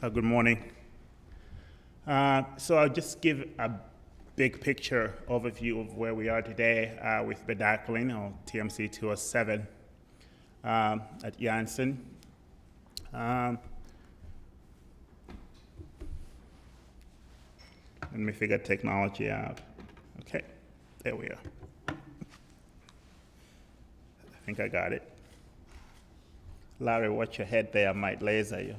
Good morning. So I'll just give a big picture overview of where we are today with bedaquiline, or TMC 207, at Janssen. Let me figure technology out. Okay, there we are. I think I got it. Larry, watch your head there, I might laser you.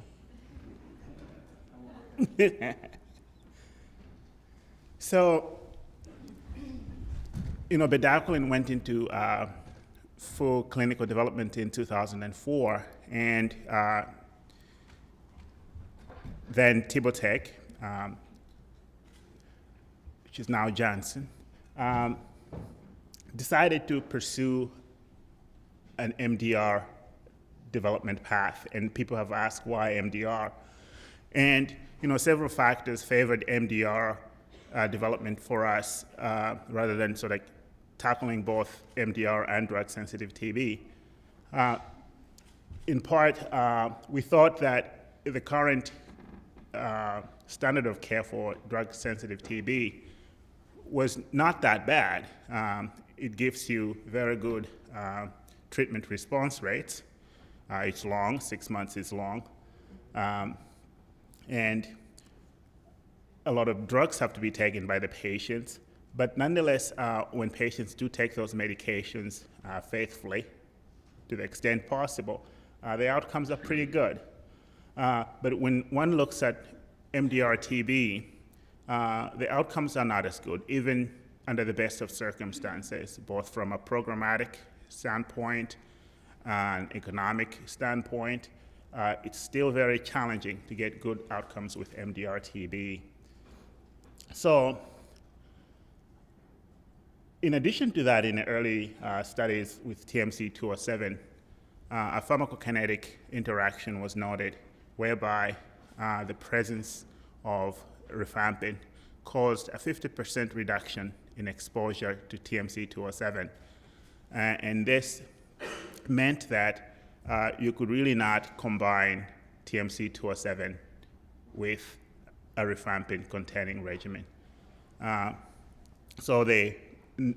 So, bedaquiline went into full clinical development in 2004, and then Tibotec, which is now Janssen, decided to pursue an MDR development path, and people have asked why MDR. And several factors favored MDR development for us rather than sort of tackling both MDR and drug-sensitive TB. In part, we thought that the current standard of care for drug-sensitive TB was not that bad. It gives you very good treatment response rates. It's long, 6 months is long. And a lot of drugs have to be taken by the patients. But nonetheless, when patients do take those medications faithfully, to the extent possible, the outcomes are pretty good. But when one looks at MDR-TB, the outcomes are not as good, even under the best of circumstances, both from a programmatic standpoint, an economic standpoint. It's still very challenging to get good outcomes with MDR-TB. So, in addition to that, in the early studies with TMC 207, a pharmacokinetic interaction was noted whereby the presence of rifampin caused a 50% reduction in exposure to TMC 207. And this meant that you could really not combine TMC 207 with a rifampin-containing regimen. So the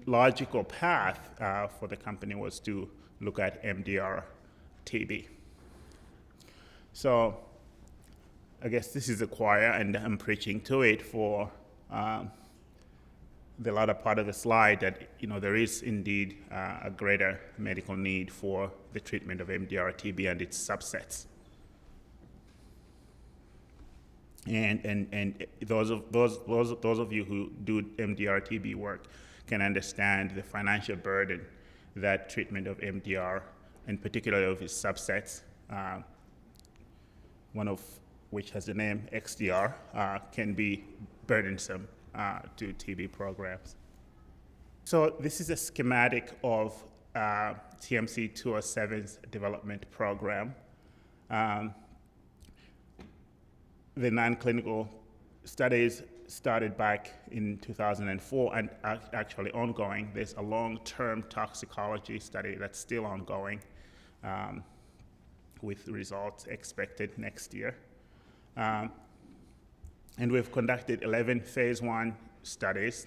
logical path for the company was to look at MDR-TB. So I guess this is a choir, and I'm preaching to it for the latter part of the slide, that there is indeed a greater medical need for the treatment of MDR-TB and its subsets. And those of you who do MDR-TB work can understand the financial burden that treatment of MDR, and particularly of its subsets, one of which has the name XDR, can be burdensome to TB programs. So this is a schematic of TMC 207's development program. The non-clinical studies started back in 2004 and are actually ongoing. There's a long-term toxicology study that's still ongoing with results expected next year. And we've conducted 11 phase 1 studies,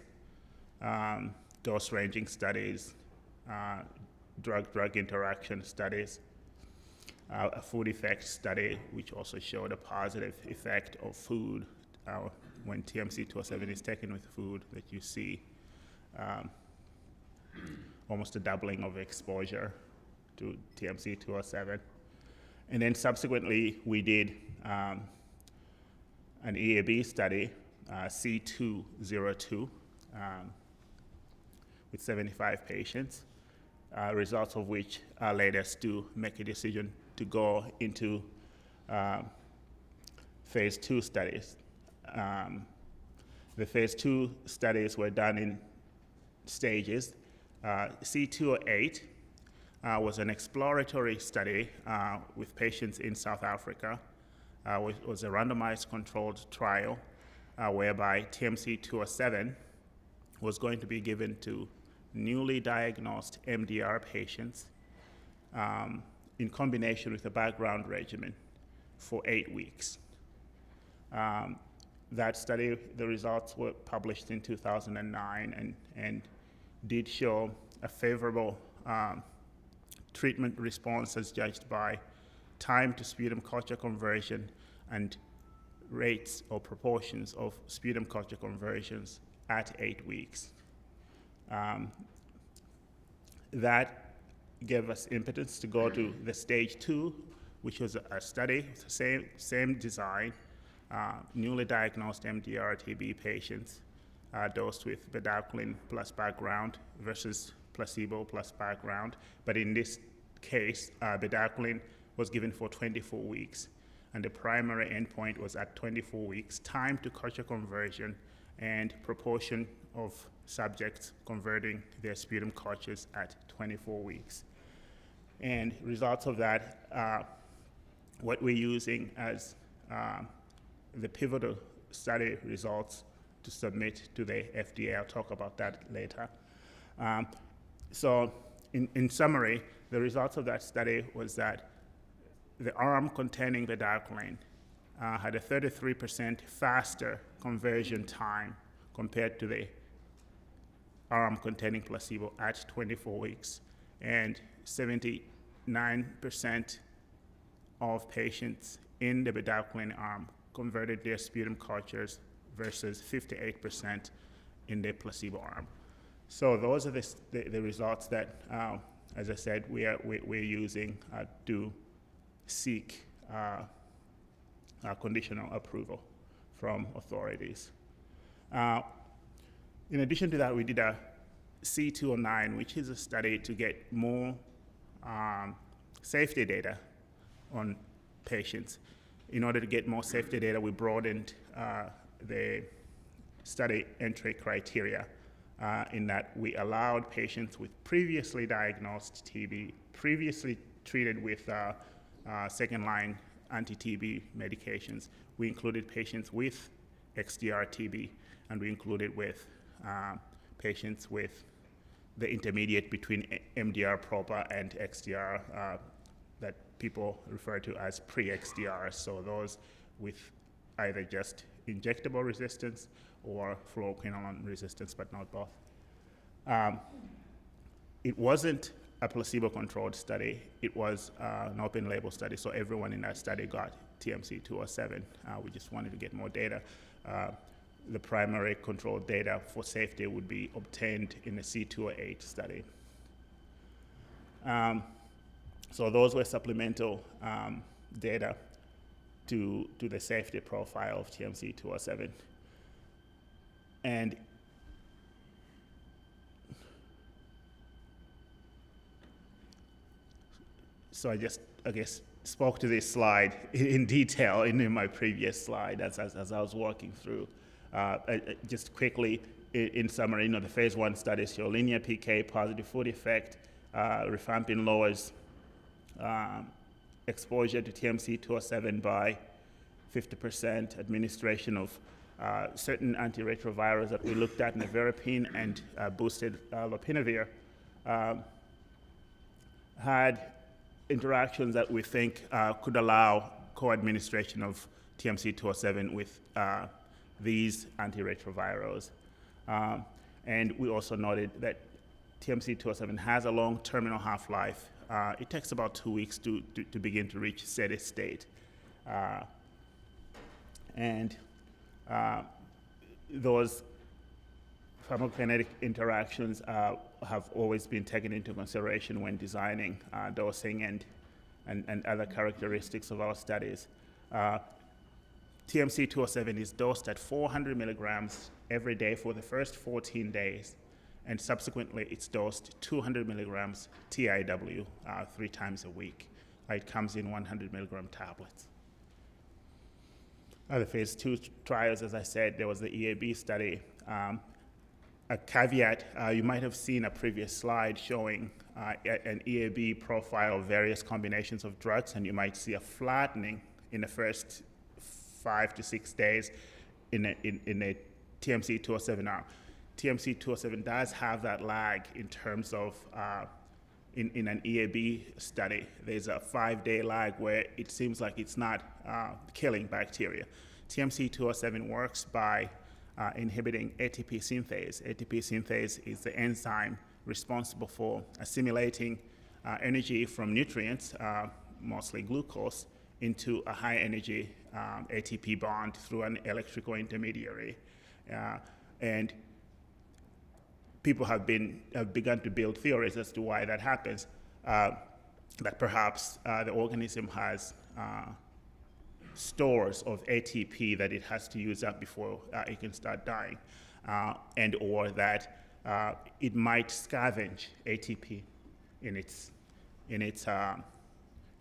dose-ranging studies, drug-drug interaction studies, a food effect study, which also showed a positive effect of food when TMC 207 is taken with food, that you see almost a doubling of exposure to TMC 207. And then subsequently, we did an EAB study, C202, with 75 patients, results of which led us to make a decision to go into phase 2 studies. The phase 2 studies were done in stages. C208 was an exploratory study with patients in South Africa. It was a randomized controlled trial whereby TMC 207 was going to be given to newly diagnosed MDR patients in combination with a background regimen for 8 weeks. That study, the results were published in 2009 and did show a favorable treatment response as judged by time to sputum culture conversion and rates or proportions of sputum culture conversions at 8 weeks. That gave us impetus to go to the stage 2, which was a study, same design, newly diagnosed MDR-TB patients dosed with bedaquiline plus background versus placebo plus background. But in this case, bedaquiline was given for 24 weeks, and the primary endpoint was at 24 weeks, time to culture conversion and proportion of subjects converting their sputum cultures at 24 weeks. And results of that, what we're using as the pivotal study results to submit to the FDA. I'll talk about that later. So in summary, the results of that study was that the arm containing bedaquiline had a 33% faster conversion time compared to the arm containing placebo at 24 weeks, and 79% of patients in the bedaquiline arm converted their sputum cultures versus 58% in the placebo arm. So those are the results that, as I said, we're using to seek conditional approval from authorities. In addition to that, we did a C209, which is a study to get more safety data on patients. In order to get more safety data, we broadened the study entry criteria in that we allowed patients with previously diagnosed TB, previously treated with second-line anti-TB medications. We included patients with XDR-TB, and we included with patients with the intermediate between MDR proper and XDR that people refer to as pre-XDR. So those with either just injectable resistance or fluoroquinolone resistance, but not both. It wasn't a placebo-controlled study. It was an open-label study, so everyone in that study got TMC 207. We just wanted to get more data. The primary controlled data for safety would be obtained in the C208 study. So those were supplemental data to the safety profile of TMC 207. And so I guess, spoke to this slide in detail in my previous slide as I was walking through. Just quickly, in summary, the phase 1 studies show linear PK, positive food effect. Rifampin lowers exposure to TMC 207 by 50%. Administration of certain antiretrovirals that we looked at, nevirapine and boosted lopinavir, had interactions that we think could allow co-administration of TMC 207 with these antiretrovirals. And we also noted that TMC 207 has a long terminal half-life. It takes about 2 weeks to begin to reach steady state. And those pharmacokinetic interactions have always been taken into consideration when designing dosing and other characteristics of our studies. TMC 207 is dosed at 400 milligrams every day for the first 14 days, and subsequently it's dosed 200 milligrams TIW 3 times a week. It comes in 100 milligram tablets. The phase 2 trials, as I said, there was the EAB study. A caveat, you might have seen a previous slide showing an EAB profile of various combinations of drugs, and you might see a flattening in the first 5 to 6 days in a TMC 207 arm. TMC 207 does have that lag in terms of, in an EAB study, there's a 5-day lag where it seems like it's not killing bacteria. TMC-207 works by inhibiting ATP synthase. ATP synthase is the enzyme responsible for assimilating energy from nutrients, mostly glucose, into a high energy ATP bond through an electrical intermediary. And people have begun to build theories as to why that happens, that perhaps the organism has stores of ATP that it has to use up before it can start dying, and or that it might scavenge ATP in its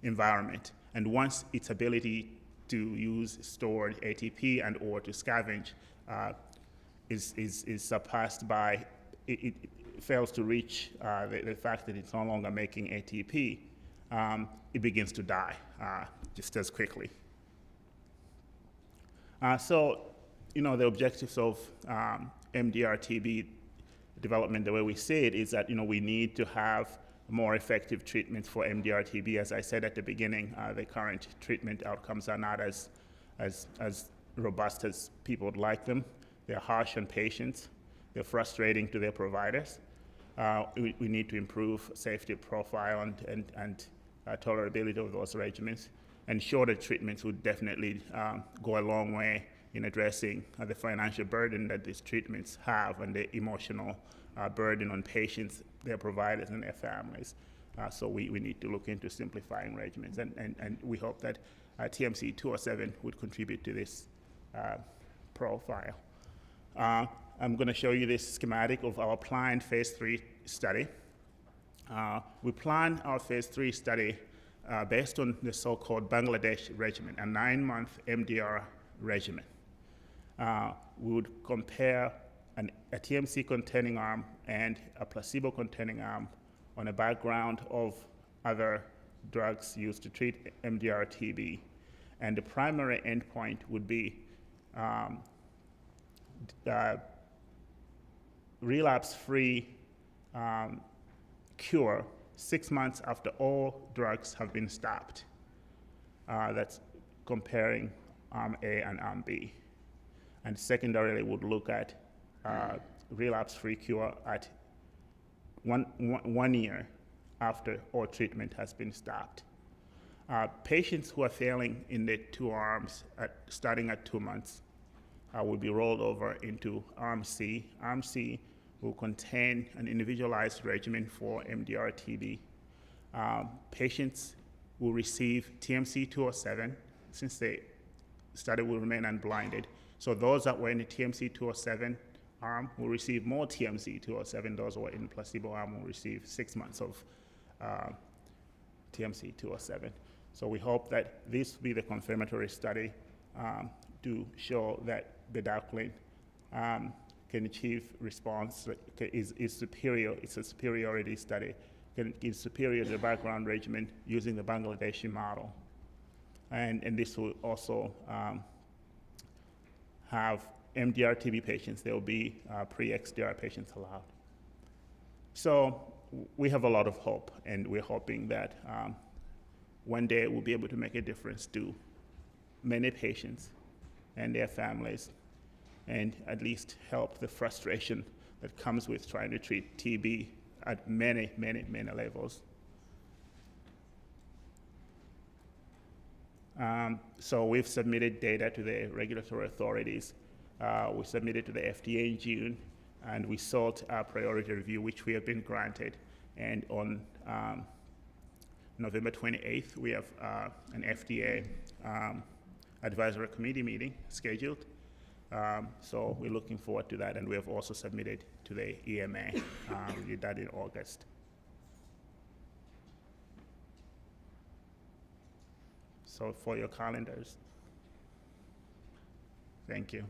environment. And once its ability to use stored ATP and or to scavenge is surpassed by, it fails to reach the fact that it's no longer making ATP, it begins to die just as quickly. So, the objectives of MDR-TB development, the way we see it, is that, we need to have more effective treatments for MDR-TB. As I said at the beginning, the current treatment outcomes are not as robust as people would like them. They're harsh on patients. They're frustrating to their providers. We need to improve safety profile and tolerability of those regimens. And shorter treatments would definitely go a long way in addressing the financial burden that these treatments have and the emotional burden on patients, their providers, and their families. So we need to look into simplifying regimens, and we hope that TMC-207 would contribute to this profile. I'm going to show you this schematic of our planned phase 3 study. We plan our phase 3 study based on the so-called Bangladesh regimen, a 9-month MDR regimen. We would compare a TMC-containing arm and a placebo-containing arm on a background of other drugs used to treat MDR-TB. And the primary endpoint would be relapse-free cure 6 months after all drugs have been stopped. That's comparing arm A and arm B. And secondarily, would look at relapse-free cure at one year after all treatment has been stopped. Patients who are failing in the two arms starting at 2 months will be rolled over into arm C. Arm C will contain an individualized regimen for MDR-TB. Patients will receive TMC-207 since the study will remain unblinded. So those that were in the TMC-207 arm will receive more TMC-207. Those who are in the placebo arm will receive 6 months of TMC-207. So we hope that this will be the confirmatory study to show that bedaquiline can achieve response, is superior. It's a superiority study. Is superior to the background regimen using the Bangladeshi model. And this will also have MDR-TB patients. There will be pre-XDR patients allowed. So we have a lot of hope, and we're hoping that one day we'll be able to make a difference to many patients and their families, and at least help the frustration that comes with trying to treat TB at many, many, many levels. So we've submitted data to the regulatory authorities. We submitted to the FDA in June, and we sought a priority review, which we have been granted. And on November 28th, we have an FDA advisory committee meeting scheduled. So we're looking forward to that, and we have also submitted to the EMA. We did that in August. So for your calendars. Thank you.